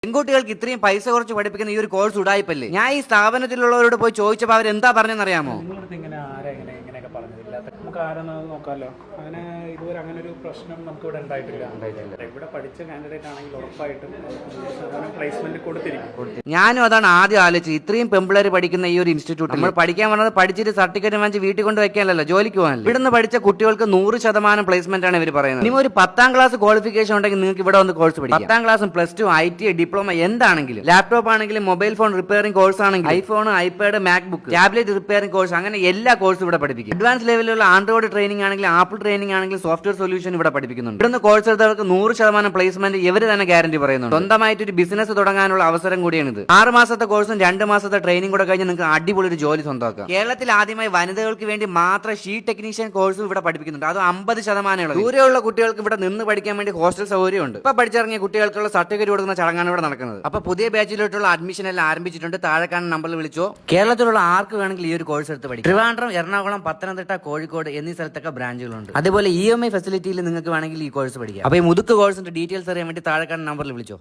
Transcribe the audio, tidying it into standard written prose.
പെൺകുട്ടികൾക്ക് ഇത്രയും പൈസ കുറച്ച് പഠിപ്പിക്കുന്ന ഈ ഒരു കോഴ്സ് ഉടായിപ്പല്ലേ? ഞാൻ ഈ സ്ഥാപനത്തിലുള്ളവരോട് പോയി ചോദിച്ചപ്പോൾ അവരെന്താ പറഞ്ഞെന്നറിയാമോ? നിങ്ങളടുത്ത് ഇങ്ങനെ ഇങ്ങനെയൊക്കെ പറഞ്ഞതില്ല. നമുക്ക് ആരെന്ന് നോക്കാമല്ലോ. അങ്ങനെ ഇതുവരെ അങ്ങനെ ഒരു പ്രശ്നം നമുക്ക് ഇവിടെ ഉണ്ടായിട്ടില്ല. ഇവിടെ പഠിച്ച കാൻഡിഡേറ്റ് ആണെങ്കിൽ ഉറപ്പായിട്ടും പ്ലേസ്മെന്റ് കൊടുത്തിരിക്കും. ഞാനും അതാണ് ആദ്യം ആലോചിച്ചത്. ഇത്രയും പെമ്പിളേര് പഠിക്കുന്ന ഈ ഒരു ഇൻസ്റ്റിറ്റ്യൂട്ട് നമ്മൾ പഠിക്കാൻ വന്നത് പഠിച്ചിട്ട് സർട്ടിഫിക്കറ്റ് വാങ്ങിച്ച് വീട്ടിൽ കൊണ്ട് വെക്കാനല്ലോ, ജോലിക്ക് പോകാനല്ലോ. ഇവിടുന്ന് പഠിച്ച കുട്ടികൾക്ക് 100% പ്ലേസ്മെന്റ് ആണ് ഇവർ പറയുന്നത്. നിങ്ങൾ ഒരു 10ാം ക്ലാസ് ക്വാളിഫിക്കേഷൻ ഉണ്ടെങ്കിൽ നിങ്ങൾക്ക് ഇവിടെ വന്ന് കോഴ്സ് പഠിക്കാം. 10ാം ക്ലാസും +2 ITI ഡിപ്ലോമ എന്താണെങ്കിലും, ലാപ്ടോപ്പ് ആണെങ്കിലും, മൊബൈൽ ഫോൺ റിപ്പയറിംഗ് കോഴ്സ് ആണെങ്കിലും, iPhone, iPad, MacBook, tablet repairing course, അങ്ങനെ എല്ലാ കോഴ്സും ഇവിടെ പഠിപ്പിക്കും. അഡ്വാൻസ് ലെവലിലുള്ള ആൻഡ്രോയിഡ് ട്രെയിനിങ് ആണെങ്കിലും, ആപ്പിൾ ട്രെയിനിങ് ആണെങ്കിലും, സോഫ്റ്റ്വെയർ സൊല്യൂഷൻ ഇവിടെ പഠിപ്പിക്കുന്നുണ്ട്. ഇവിടുന്ന് കോഴ്സ് എടുത്തവർക്ക് 100% പ്ലേസ്മെന്റ് ഇവർ തന്നെ ഗ്യാരണ്ടി പറയുന്നുണ്ട്. സ്വന്തമായിട്ട് ഒരു ബിസിനസ് തുടങ്ങാനുള്ള അവസരം കൂടിയാണിത്. 6 മാസത്തെ കോഴ്സും 2 മാസത്തെ ട്രെയിനിങ് കൂടെ കഴിഞ്ഞ് നിങ്ങൾക്ക് അടിപൊളി ഒരു ജോലി സ്വന്തമാക്കാം. കേരളത്തിൽ ആദ്യമായി വനിതകൾക്ക് വേണ്ടി മാത്രം ഷീറ്റ് ടെക്നീഷ്യൻ കോഴ്സും ഇവിടെ പഠിപ്പിക്കുന്നുണ്ട്. അത് 50% ദൂരെയുള്ള കുട്ടികൾക്ക് ഇവിടെ നിന്ന് പഠിക്കാൻ വേണ്ടി ഹോസ്റ്റൽ സൗകര്യമുണ്ട്. ഇപ്പൊ പഠിച്ചിറങ്ങിയ കുട്ടികൾക്കുള്ള സർട്ടിഫിക്കറ്റ് കൊടുക്കുന്ന ചടങ്ങാണ് ഇവിടെ നടക്കുന്നത്. അപ്പൊ പുതിയ ബാച്ചിലോട്ടുള്ള അഡ്മിഷൻ എല്ലാം ആരംഭിച്ചിട്ടുണ്ട്. താഴെ കാണുന്ന നമ്പറിൽ വിളിച്ചോ. കേരളത്തിലുള്ള ആർക്ക് വേണമെങ്കിൽ ഈ ഒരു കോഴ്സ് എടുത്ത് പഠിക്കും. ട്രിവാൻഡ്രം, എറണാകുളം, പത്തനംതിട്ട, കോഴിക്കോട് എന്നീ സ്ഥലത്തൊക്കെ ബ്രാഞ്ചുകളുണ്ട്. അതുപോലെ EMI ഫെസിലിറ്റിയിൽ നിങ്ങൾക്ക് വേണമെങ്കിൽ ഈ കോഴ്സ് പഠിക്കാം. അപ്പൊ ഈ മുതുക്ക് കോഴ്സിന്റെ ഡീറ്റെയിൽസ് അറിയാൻ വേണ്ടി താഴെ കാണുന്ന നമ്പറിൽ വിളിച്ചോ.